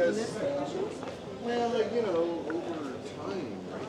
because, well, like, you know, over time, right?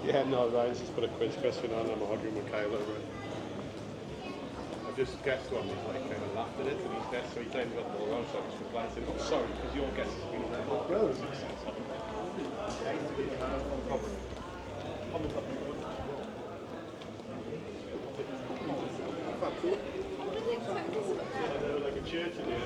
Yeah, no, Ryan's just put a quiz question on. I'm arguing with Kyle over it. I just guessed one. He's like kind of laughed at it, and he's guessed, so he claims got the ball wrong. So I just replied, saying, "Oh, sorry, because your guess has been wrong." Well, Like a church in here.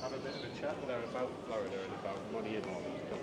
Have a bit of a chat with her about Florida and about money and all that stuff.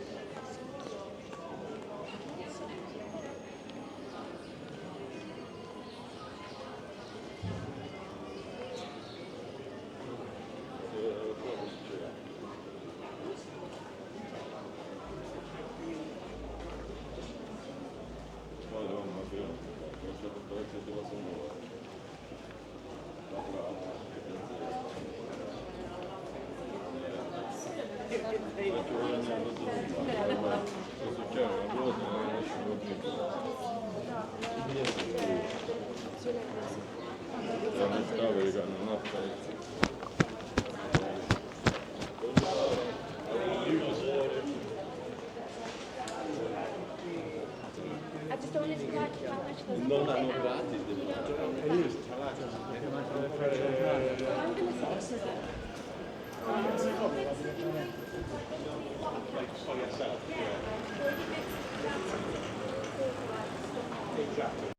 I just don't want to like how much there's Non hanno gratis, I'm going to say Like for yourself. Exactly.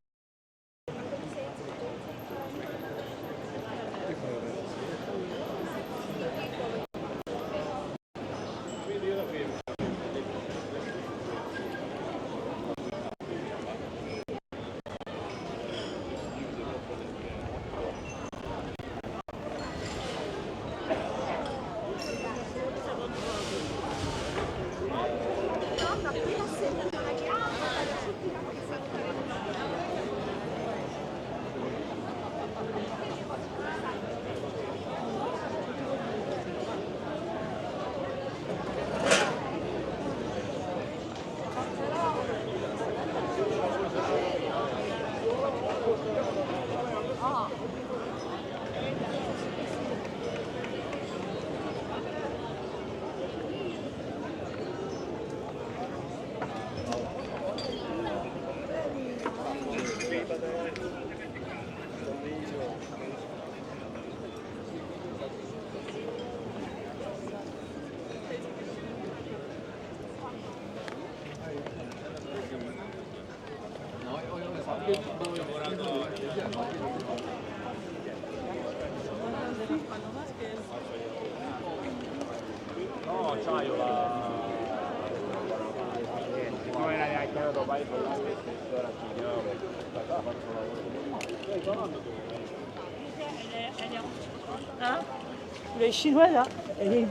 No, c'hai la... Non era neanche andato vai con la ora ci andiamo. Hein? Le chinois là, elle est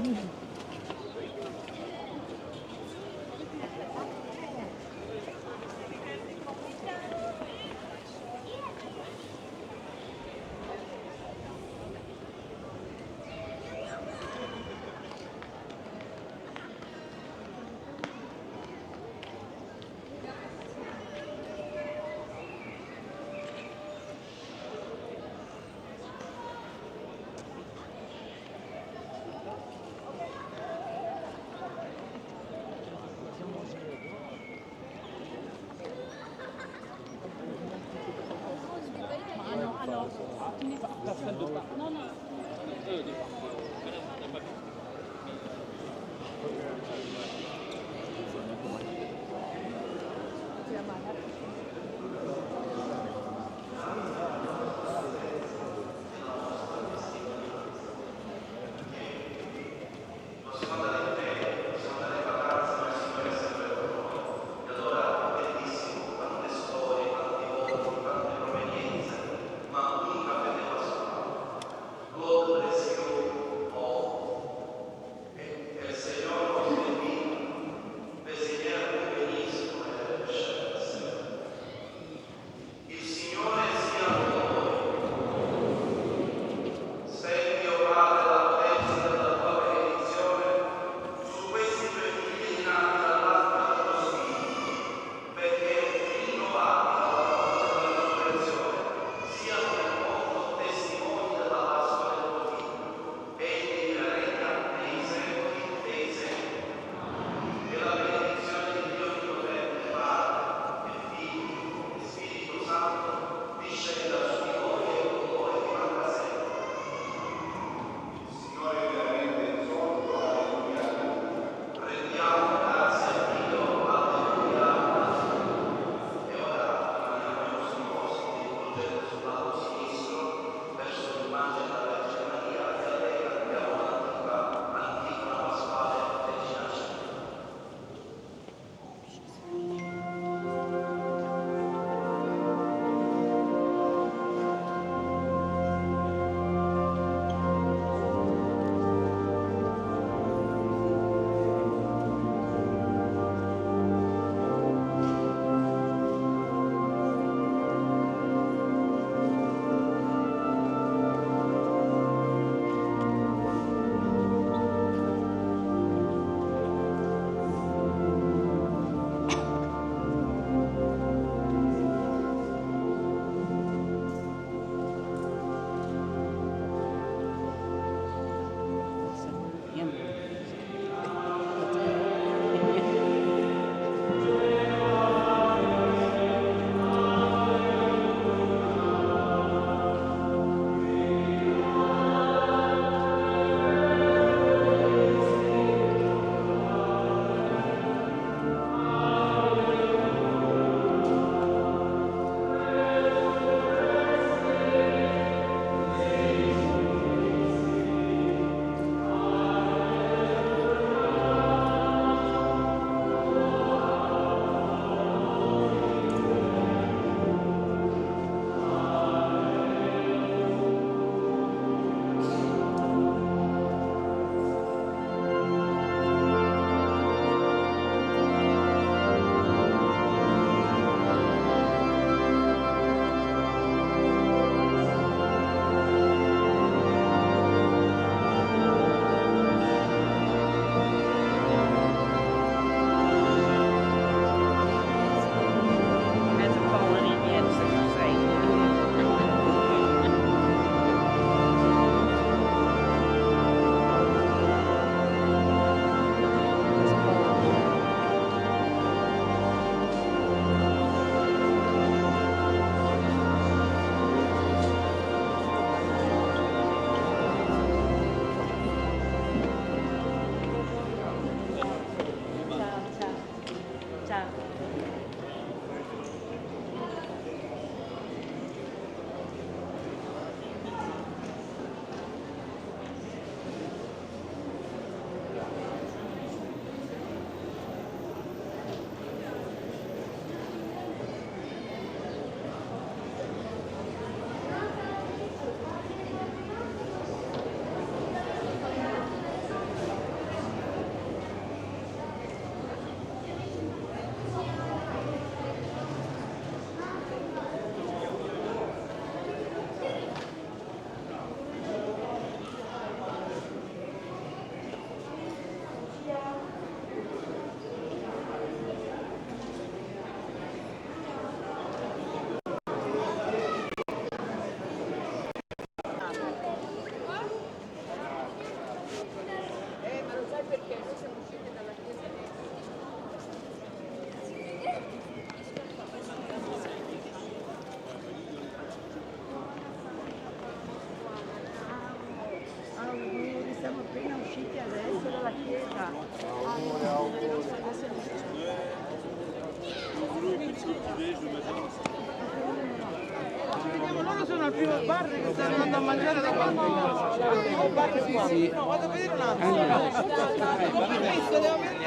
Loro sono al primo bar che stanno andando a mangiare da qualche parte. Al primo bar è qua. No, vado a vedere un attimo. Non ho visto, devo vedere.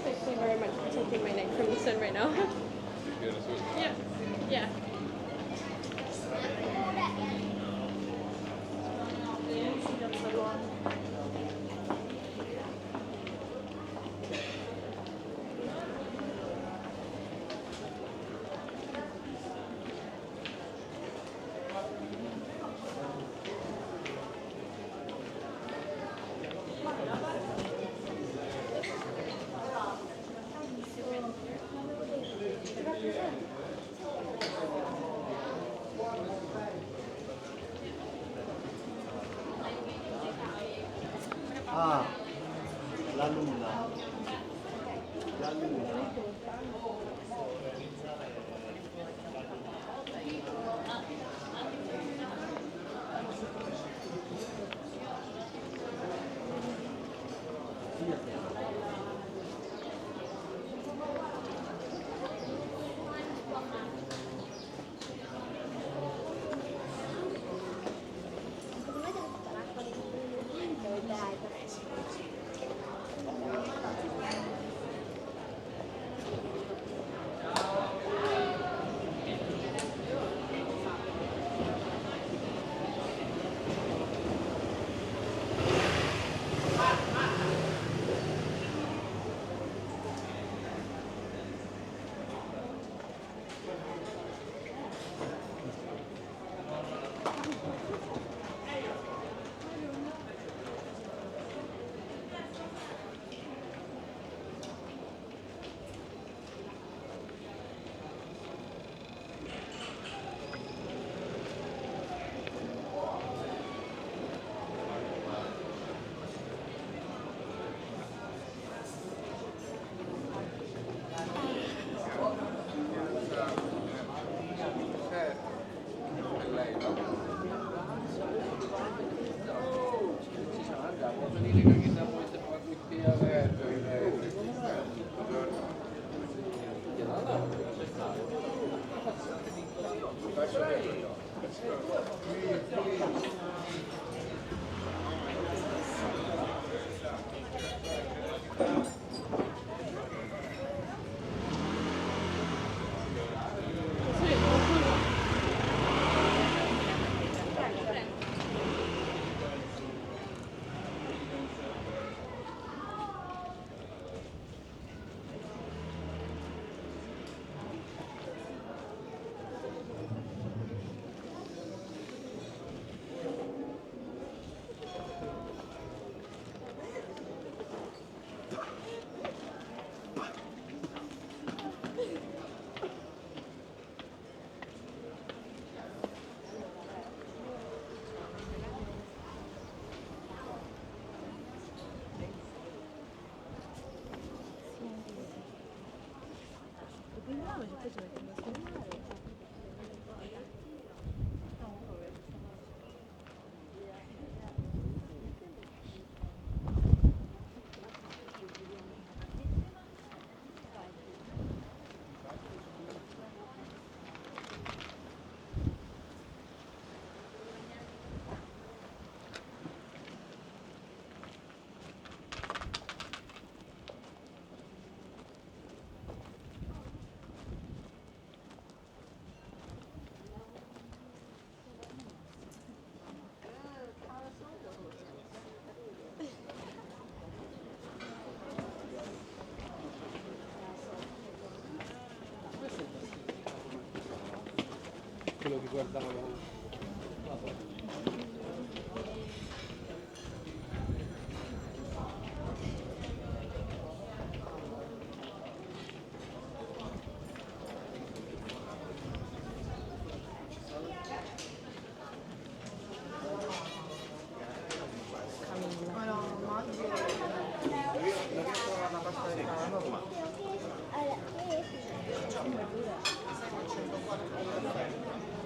Thank you very much for taking my neck from the sun right now. Yeah. Yeah. Ah, la luna. La luna.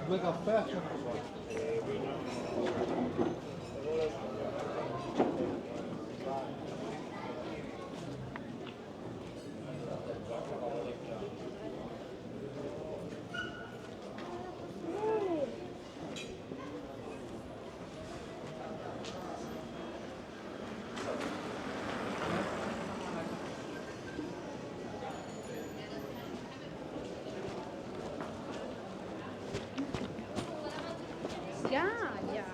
Due caffè? Ja, ja.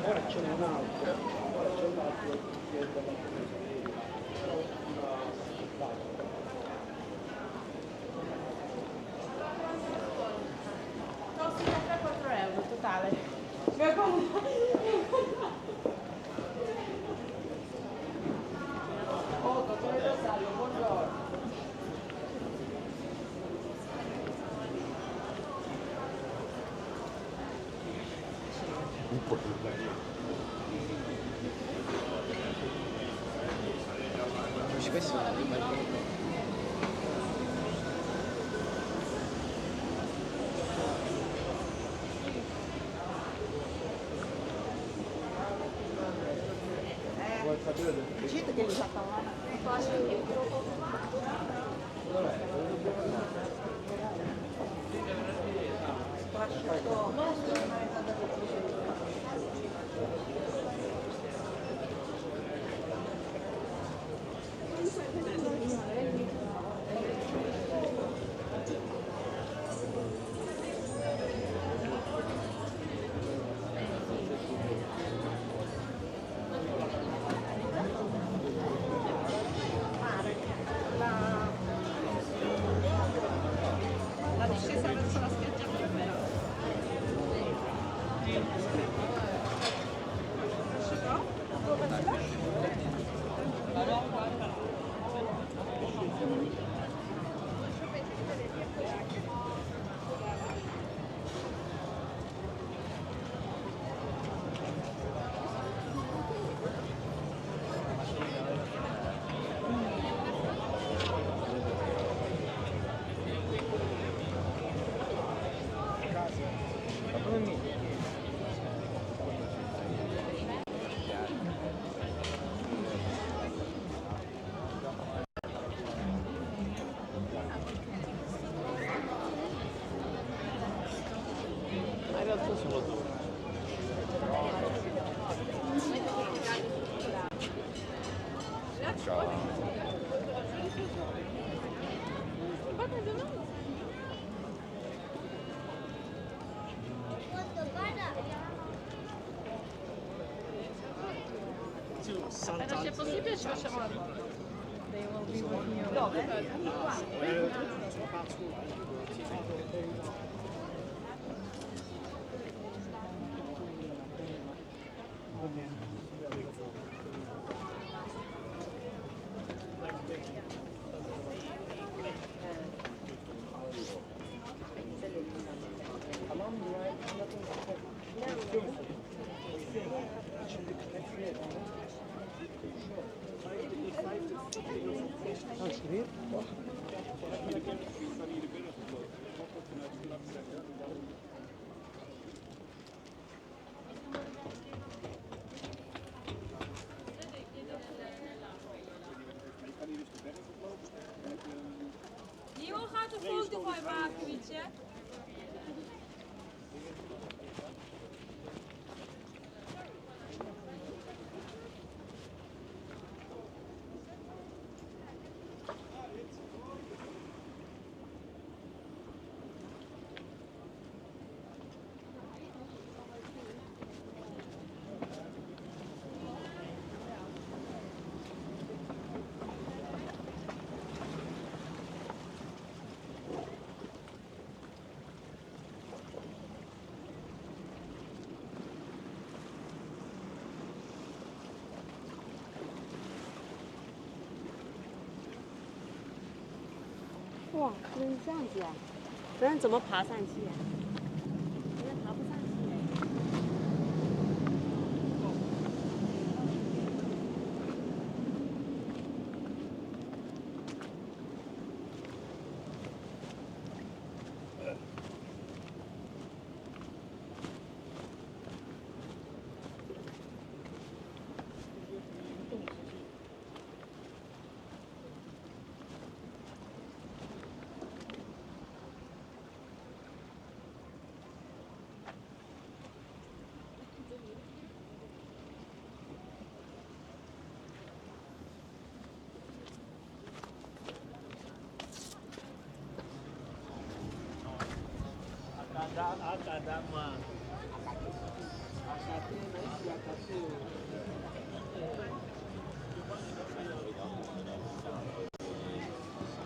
Ora ce n'è un altro, ora c'è l'altro che è della Costa 4 euro totale. Oh, dottore Rosario, buongiorno. Questo è il balcone. Vuoi sapere? Dicete che li fa parlare. La discesa verso la spiaggia libera. In realtà sono due. Appena c'è possibile ci facciamo la foto. Dove? Die gaat een foto van je maken, weet je? 哇，不能这样子啊！不然怎么爬上去啊？人家爬不上去哎。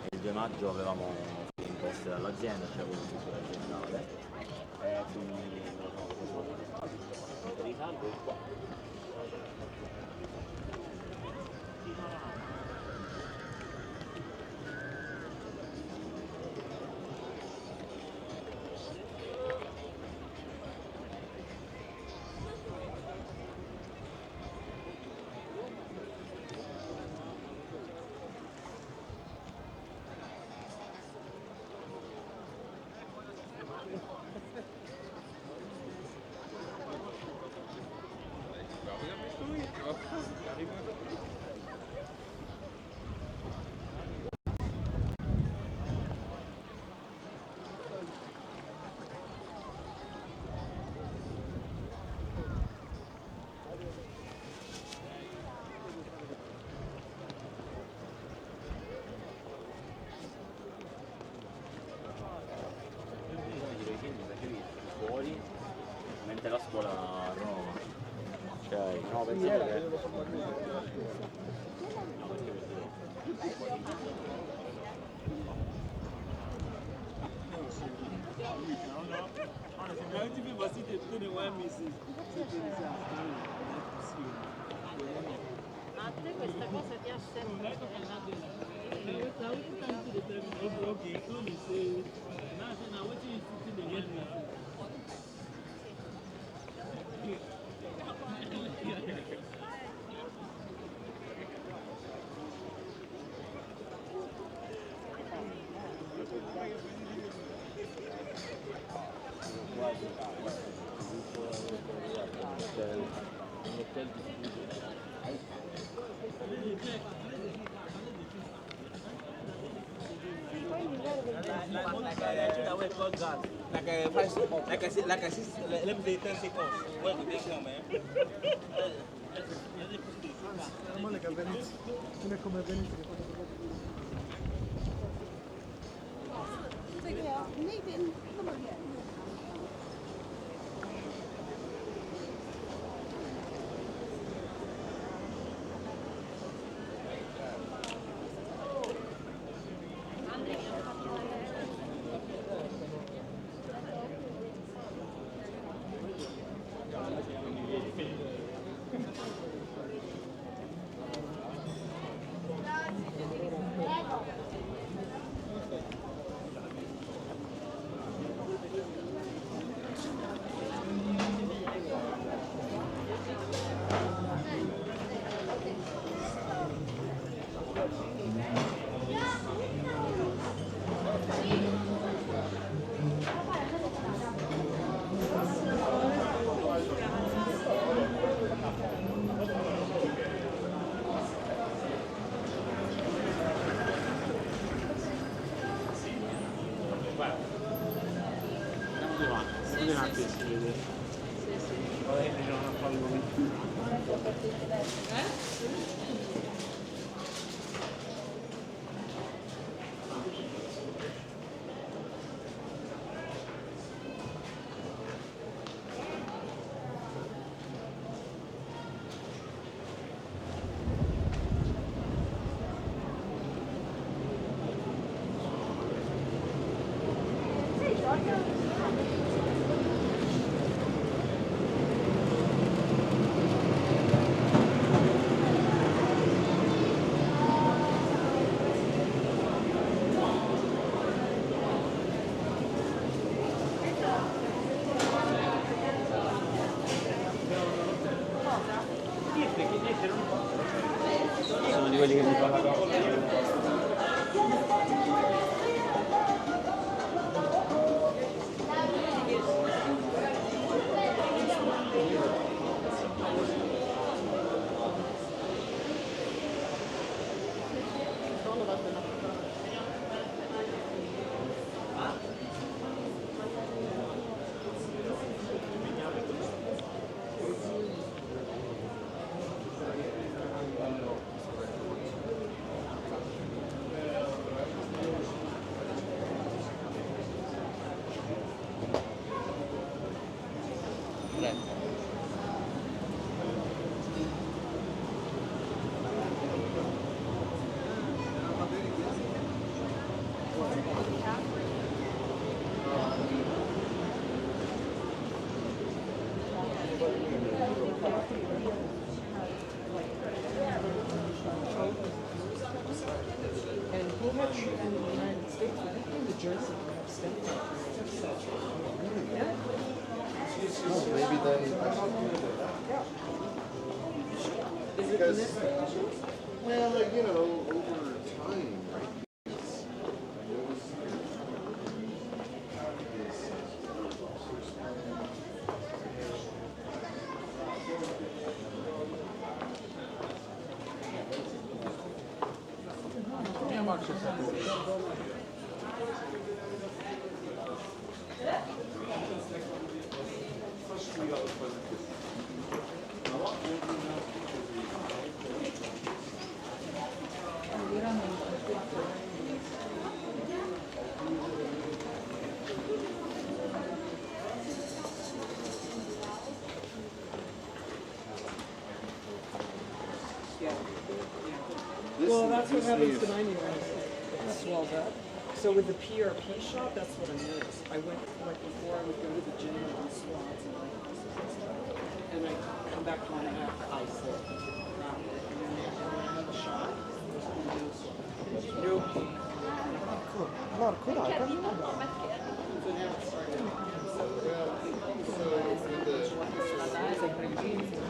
Il 2 maggio avevamo in poste dall'azienda, c'era quello in chiusura aziendale, e quindi non lo so, risalgo qua. Fuori, mentre la scuola a Roma. Cioè, no, penso che... Ma a te questa cosa ti ha sempre... Like I see, let me say 10 seconds. What did they come, man? quelli che mi fanno. And he had treatment in the United States. I think in New Jersey they have stem cells. Yeah. Oh, maybe then. Is it Because- initial? Well, like, you know, over time, right? Well, that's what happens to my neurons. It swells up. So with the PRP shot, that's what I noticed. I went, like before I would go to the gym and do squats and I come back to my neck, I slip. And then when I had the shot, there was no swelling. No pain. Marco, dai, fammi una So now it's starting. So, It's like painful.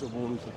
stesso punto.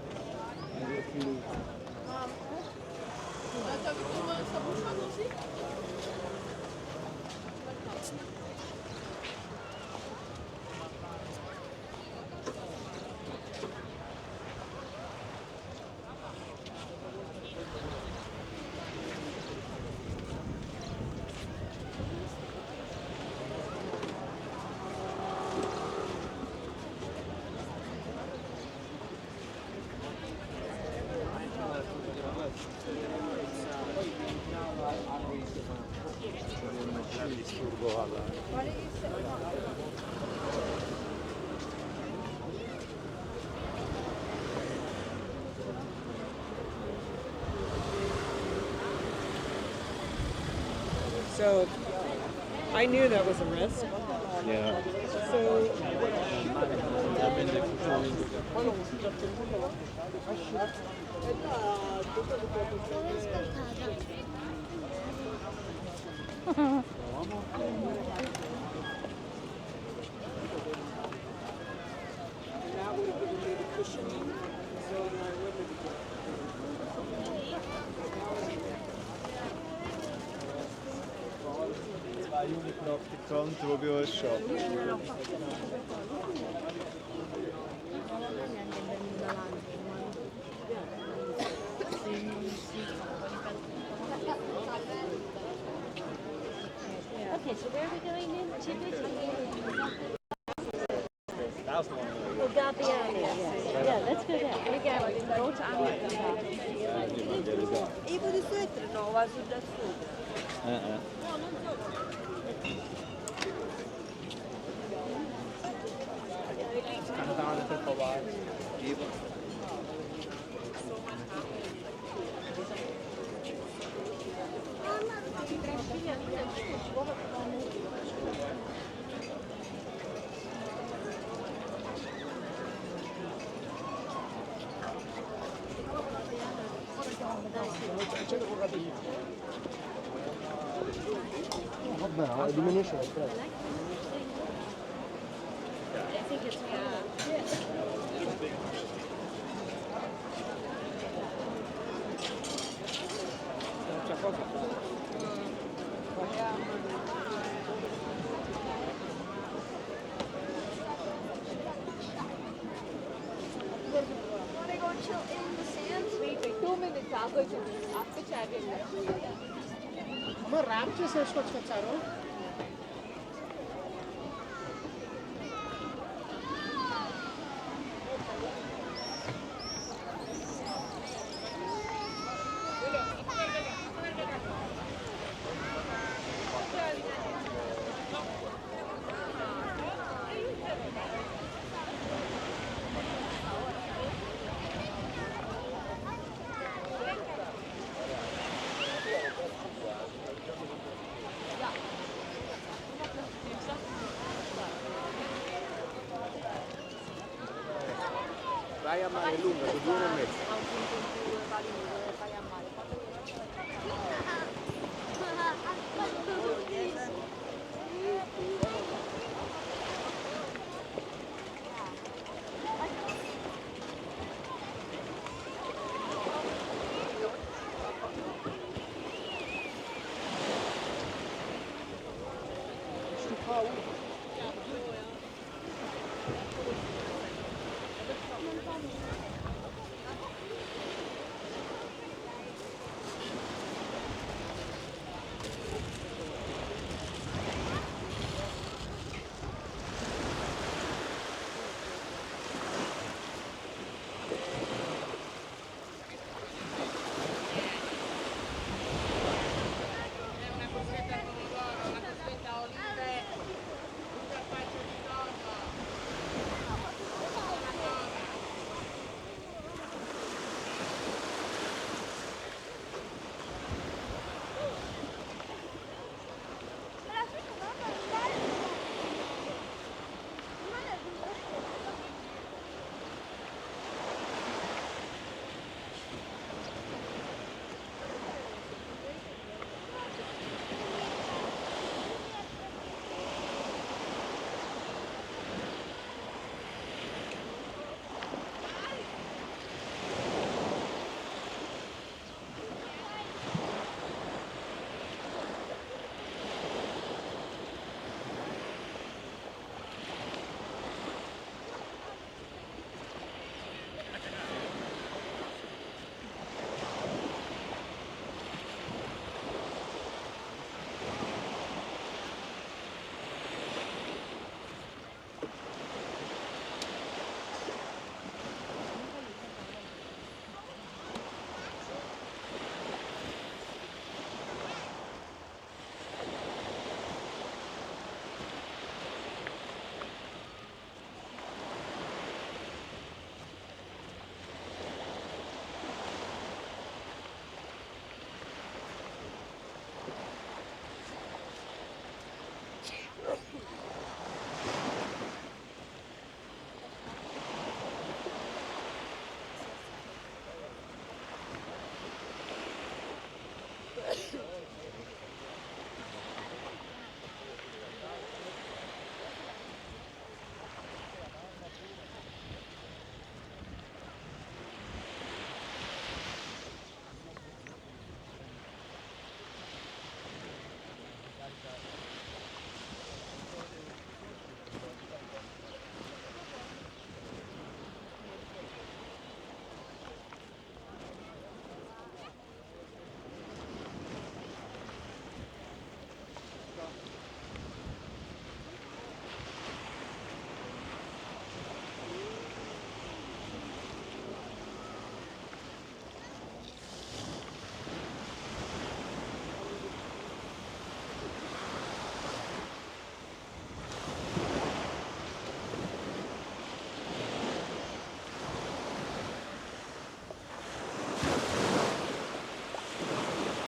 So I knew that was a risk. Yeah. So that would have given me the cushioning, so that I wouldn't have. proprio il shop. Okay, so where are we going in? Chibit? That was the one. Oh, Gabbiani. Yeah, let's go there. We go to America. I di solito no, va sul da sud. Cantante, Kovacs. Vabbè, diminuisce la strada. I think it's Want to go chill in the sand? 2 minutes, I'll go to after chatting. అమ్మ rap చేసి వేసుకొచ్చారు. Vai a mare lunga, 2 ore e mezzo. Vai a mare.